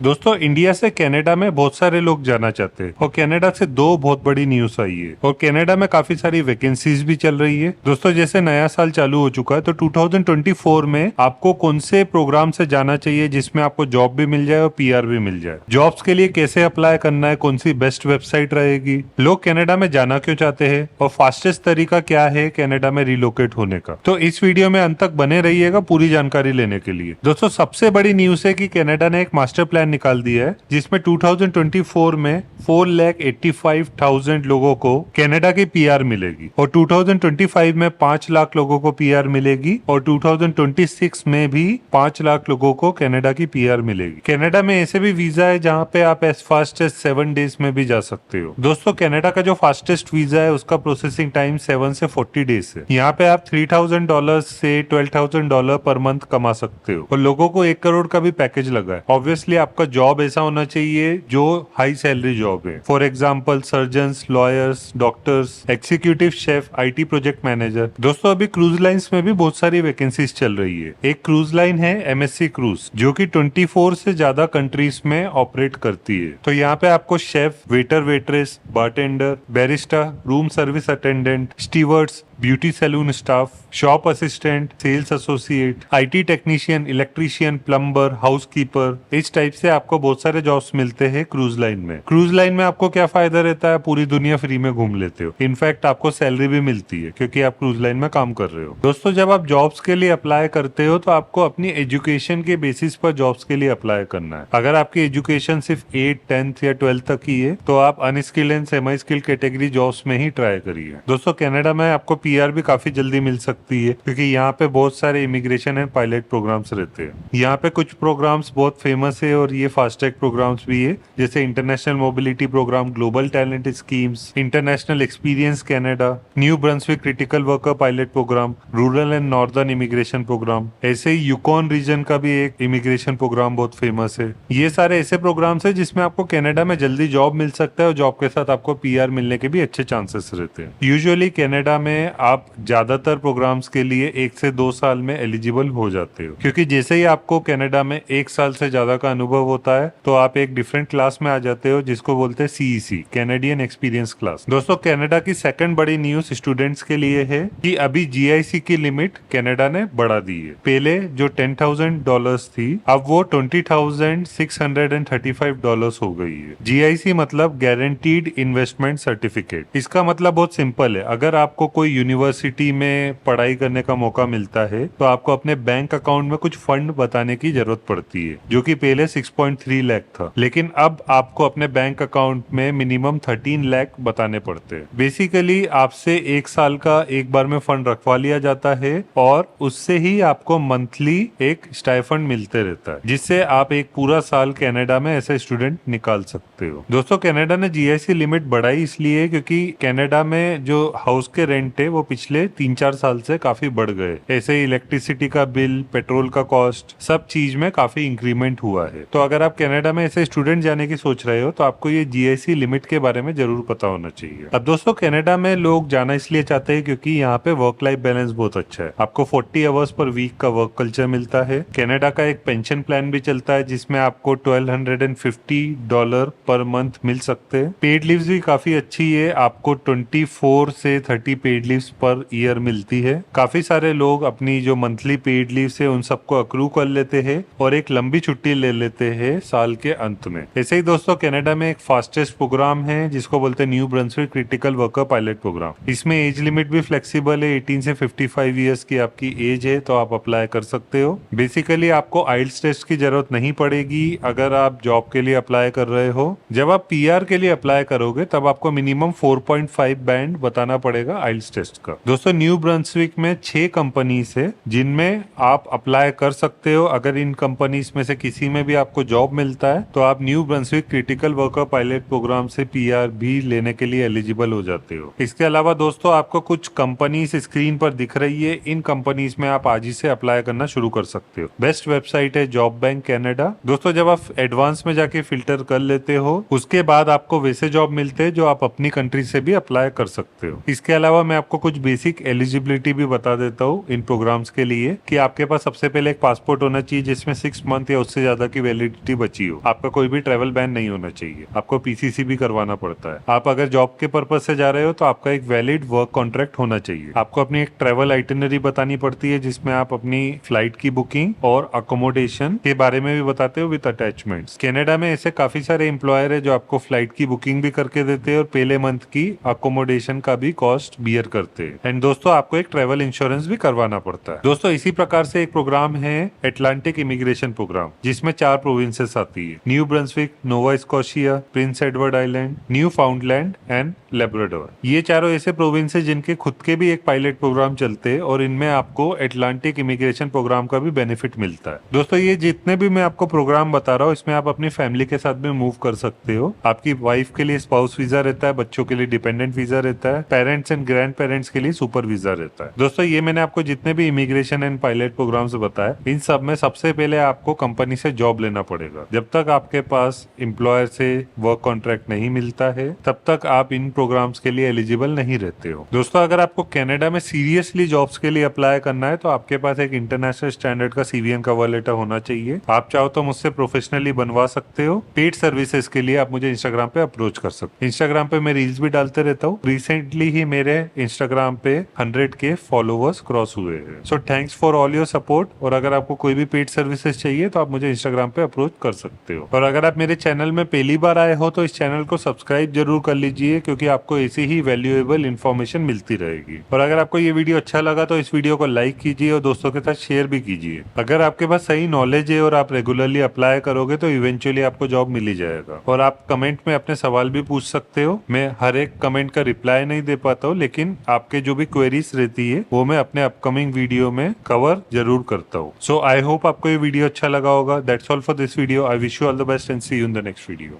दोस्तों इंडिया से कनाडा में बहुत सारे लोग जाना चाहते हैं और कनाडा से दो बहुत बड़ी न्यूज आई है और कनाडा में काफी सारी वैकेंसीज भी चल रही है। दोस्तों जैसे नया साल चालू हो चुका है तो 2024 में आपको कौन से प्रोग्राम से जाना चाहिए जिसमें आपको जॉब भी मिल जाए और पीआर भी मिल जाए। जॉब्स के लिए कैसे अप्लाई करना है, कौन सी बेस्ट वेबसाइट रहेगी, लोग कनाडा में जाना क्यों चाहते हैं और फास्टेस्ट तरीका क्या है कनाडा में रिलोकेट होने का। तो इस वीडियो में अंत तक बने रहिएगा पूरी जानकारी लेने के लिए। दोस्तों सबसे बड़ी न्यूज है कि कनाडा ने एक मास्टर प्लान निकाल दिया है जिसमें 2024 में 4,85,000 लोगों को कनाडा की पीआर मिलेगी और 2025 में 5 लाख लोगों को पीआर मिलेगी और 2026 में भी 5 लाख लोगों को कनाडा की पीआर मिलेगी। कनाडा में ऐसे भी वीजा है जहां पे आप एज फास्ट एज 7 डेज में भी जा सकते हो। दोस्तों कनाडा का जो फास्टेस्ट वीजा है उसका प्रोसेसिंग टाइम 7 से 40 डेज है। यहाँ पे आप $3,000 से $12,000 पर मंथ कमा सकते हो और लोगों को 1 करोड़ का भी पैकेज लगा है। ऑब्वियसली आपका जॉब ऐसा होना चाहिए जो हाई सैलरी जॉब है। For example surgeons, lawyers, doctors, executive chef, IT project manager. दोस्तों अभी क्रूज लाइंस में भी बहुत सारी वैकेंसीज चल रही है। एक क्रूज लाइन है एमएससी क्रूज जो कि 24 से ज्यादा कंट्रीज में ऑपरेट करती है। तो यहाँ पे आपको chef, waiter, waitress, bartender, barista, room service attendant, stewards, beauty salon staff, shop assistant, sales associate, IT technician, electrician, plumber, housekeeper, इस टाइप से आपको बहुत सारे जॉब्स मिलते हैं क्रूज लाइन में। क्रूज लाइन में आपको क्या फायदा रहता है, पूरी दुनिया फ्री में घूम लेते हो। इनफैक्ट आपको सैलरी भी मिलती है क्योंकि आप क्रूज लाइन में काम कर रहे हो। दोस्तों जब आप जॉब्स के लिए अप्लाई करते हो तो आपको अपनी एजुकेशन के बेसिस पर जॉब्स के लिए अप्लाई करना है। अगर आपकी एजुकेशन सिर्फ 8, 10th या 12th तक ही है तो आप unskilled and semi skilled category jobs में ही ट्राई करिए। दोस्तों कनाडा में आपको पीआर भी काफी जल्दी मिल सकती है क्योंकि यहाँ पे बहुत सारे इमिग्रेशन एंड पायलट प्रोग्राम्स रहते हैं। यहाँ पे कुछ प्रोग्राम्स बहुत फेमस है और ये फास्ट ट्रैक प्रोग्राम्स भी है, जैसे international mobility programme, global talent schemes, international experience Canada, New Brunswick critical worker pilot programme, rural and northern immigration programme. ऐसे ही यूकॉन रीजन का भी एक इमिग्रेशन प्रोग्राम बहुत फेमस है। ये सारे ऐसे प्रोग्राम्स है जिसमें आपको कनाडा में जल्दी जॉब मिल सकता है और जॉब के साथ आपको पीआर मिलने के भी अच्छे चांसेस रहते हैं। यूजुअली कनाडा में आप ज्यादातर प्रोग्राम्स के लिए 1 से 2 साल में एलिजिबल हो जाते हो क्योंकि जैसे ही आपको कनाडा में 1 साल से ज्यादा का अनुभव होता है तो आप एक डिफरेंट क्लास में आ जाते हो जिसको बोलते हैं सीईसी, कैनेडियन एक्सपीरियंस क्लास। दोस्तों कनाडा की सेकंड बड़ी न्यूज स्टूडेंट्स के लिए है कि अभी जीआईसी की लिमिट कनाडा ने बढ़ा दी है। पहले जो $10,000 थी अब वो $20,635 हो गई है। जीआईसी मतलब गारंटीड इन्वेस्टमेंट सर्टिफिकेट। इसका मतलब बहुत सिंपल है, अगर आपको कोई यूनिवर्सिटी में पढ़ाई करने का मौका मिलता है तो आपको अपने बैंक अकाउंट में कुछ फंड बताने की जरूरत पड़ती है जो कि पहले 6.3 लाख था, लेकिन अब आपको अपने बैंक अकाउंट में मिनिमम 13 लाख बताने पड़ते हैं। बेसिकली आपसे 1 साल का एक बार में फंड रखवा लिया जाता है और उससे ही आपको मंथली एक स्टाइफंड मिलते रहता है जिससे आप एक पूरा साल कनाडा में ऐसे स्टूडेंट निकाल सकते हो। दोस्तों कनाडा ने जीआईसी लिमिट बढ़ाई इसलिए क्योंकि कनाडा में जो हाउस के रेंट है वो पिछले 3-4 साल से काफी बढ़ गए। ऐसे इलेक्ट्रिसिटी का बिल, पेट्रोल का कॉस्ट, सब चीज में काफी इंक्रीमेंट हुआ है। तो अगर आप कनाडा में ऐसे स्टूडेंट जाने की सोच रहे हो तो आपको ये जीआईसी लिमिट के बारे में जरूर पता होना चाहिए। अब दोस्तों कनाडा में लोग जाना इसलिए चाहते हैं क्योंकि यहाँ पे वर्क लाइफ बैलेंस बहुत अच्छा है। आपको 40 आवर्स पर वीक का वर्क कल्चर मिलता है। कनाडा का एक पेंशन प्लान भी चलता है जिसमें आपको $1,250 पर मंथ मिल सकते हैं। पेड लीव्स भी काफी अच्छी है, आपको 24 से 30 पेड लीव्स पर ईयर मिलती है। काफी सारे लोग अपनी जो मंथली पेड लीव है उन सबको अक्रू कर लेते हैं और एक लंबी छुट्टी ले लेते हैं साल के अंत में। ऐसे ही दोस्तों कनाडा में एक फास्टेस्ट प्रोग्राम है जिसको बोलते हैं New Brunswick critical worker pilot programme. इसमें एज लिमिट भी फ्लेक्सिबल है, 18 से 55 ईयर्स की आपकी एज है तो आप अप्लाई कर सकते हो। बेसिकली आपको आइल्स टेस्ट की जरूरत नहीं पड़ेगी अगर आप जॉब के लिए अप्लाई कर रहे हो। जब आप पीआर के लिए अप्लाई करोगे तब आपको मिनिमम 4.5 बैंड बताना पड़ेगा आइल्स टेस्ट का। दोस्तों न्यू ब्रंसविक में 6 कंपनीज है जिनमें आप अप्लाई कर सकते हो। अगर इन कंपनीज में से किसी में भी आपको जॉब मिलता है तो आप New Brunswick critical worker pilot programme से पीआर भी लेने के लिए एलिजिबल हो जाते हो। इसके अलावा दोस्तों आपको कुछ कंपनीज स्क्रीन पर दिख रही है, इन कंपनीज में आप आज ही से अप्लाई करना शुरू कर सकते हो। बेस्ट वेबसाइट है जॉब बैंक कनाडा। दोस्तों जब आप एडवांस में जाके फिल्टर कर लेते हो उसके बाद आपको वैसे जॉब मिलते हैं जो आप अपनी कंट्री से भी अप्लाई कर सकते हो। इसके अलावा मैं आपको आपको कुछ बेसिक एलिजिबिलिटी भी बता देता हूँ इन प्रोग्राम्स के लिए कि आपके पास सबसे पहले एक पासपोर्ट होना चाहिए जिसमें 6 मंथ या उससे ज्यादा की वैलिडिटी बची हो। आपका कोई भी ट्रेवल बैन नहीं होना चाहिए। आपको पीसीसी भी करवाना पड़ता है। आप अगर जॉब के पर्पज से जा रहे हो तो आपका एक वैलिड वर्क कॉन्ट्रैक्ट होना चाहिए। आपको अपनी एक ट्रेवल आइटिनरी बतानी पड़ती है जिसमें आप अपनी फ्लाइट की बुकिंग और अकोमोडेशन के बारे में भी बताते हो विद अटैचमेंट्स। कनाडा में ऐसे काफी सारे एम्प्लॉयर है जो आपको फ्लाइट की बुकिंग भी करके देते हैं और पहले मंथ की अकोमोडेशन का भी कॉस्ट बियर करते हैं। एंड दोस्तों आपको एक ट्रेवल इंश्योरेंस भी करवाना पड़ता है। दोस्तों इसी प्रकार से एक प्रोग्राम है एटलांटिक इमिग्रेशन प्रोग्राम जिसमें 4 प्रोविंसेस आती है, new Brunswick, Nova Scotia, Prince Edward island, new फाउंडलैंड and Labrador. ये चारों ऐसे प्रोविंस है जिनके खुद के भी एक पायलट प्रोग्राम चलते हैं और इनमें आपको एटलांटिक इमिग्रेशन प्रोग्राम का भी बेनिफिट मिलता है। दोस्तों ये जितने भी मैं आपको प्रोग्राम बता रहा हूँ इसमें आप अपनी फैमिली के साथ भी मूव कर सकते हो। आपकी वाइफ के लिए स्पाउस वीजा रहता है, बच्चों के लिए डिपेंडेंट वीजा रहता है, पेरेंट्स एंड ग्रैंड पेरेंट्स के लिए सुपर वीजा रहता है। दोस्तों ये मैंने आपको जितने भी इमिग्रेशन एंड पायलट प्रोग्राम्स बताए इन सब में सबसे पहले आपको कंपनी से जॉब लेना पड़ेगा। जब तक आपके पास एम्प्लॉयर से वर्क कॉन्ट्रैक्ट नहीं मिलता है तब तक आप इन प्रोग्राम्स के लिए एलिजिबल नहीं रहते हो। दोस्तों अगर आपको कनाडा में सीरियसली जॉब्स के लिए अप्लाई करना है तो आपके पास एक इंटरनेशनल स्टैंडर्ड का सीवीएन कवर लेटर होना चाहिए। आप चाहो तो मुझसे प्रोफेशनली बनवा सकते हो। पेड सर्विसेज के लिए आप मुझे इंस्टाग्राम पे अप्रोच कर सकते हो। इंस्टाग्राम पे मैं रील्स भी डालते रहता हूँ। रिसेंटली ही मेरे इंस्टाग्राम पे 100K फॉलोवर्स क्रॉस हुए हैं। So thanks for all your support. और अगर आपको कोई भी पेड सर्विसेज चाहिए तो आप मुझे इंस्टाग्राम पे अप्रोच कर सकते हो। और अगर आप मेरे चैनल में पहली बार आए हो तो इस चैनल को सब्सक्राइब जरूर कर लीजिए क्योंकि आपको ऐसी ही वैल्यूएबल इन्फॉर्मेशन मिलती रहेगी। और अगर आपको ये वीडियो अच्छा लगा तो इस वीडियो को लाइक कीजिए और दोस्तों के साथ शेयर भी कीजिए। अगर आपके पास सही नॉलेज है और आप रेगुलरली अप्लाई करोगे तो इवेंचुअली आपको जॉब मिल ही जाएगा। और आप कमेंट में अपने सवाल भी पूछ सकते हो। मैं हर एक कमेंट का रिप्लाई नहीं दे पाता हूँ लेकिन आपके जो भी क्वेरीज रहती है वो मैं अपने अपकमिंग वीडियो में कवर जरूर करता हूँ। सो आई होप आपको ये वीडियो अच्छा लगा होगा। That's all for this video. I wish you all the best and see you in the next video.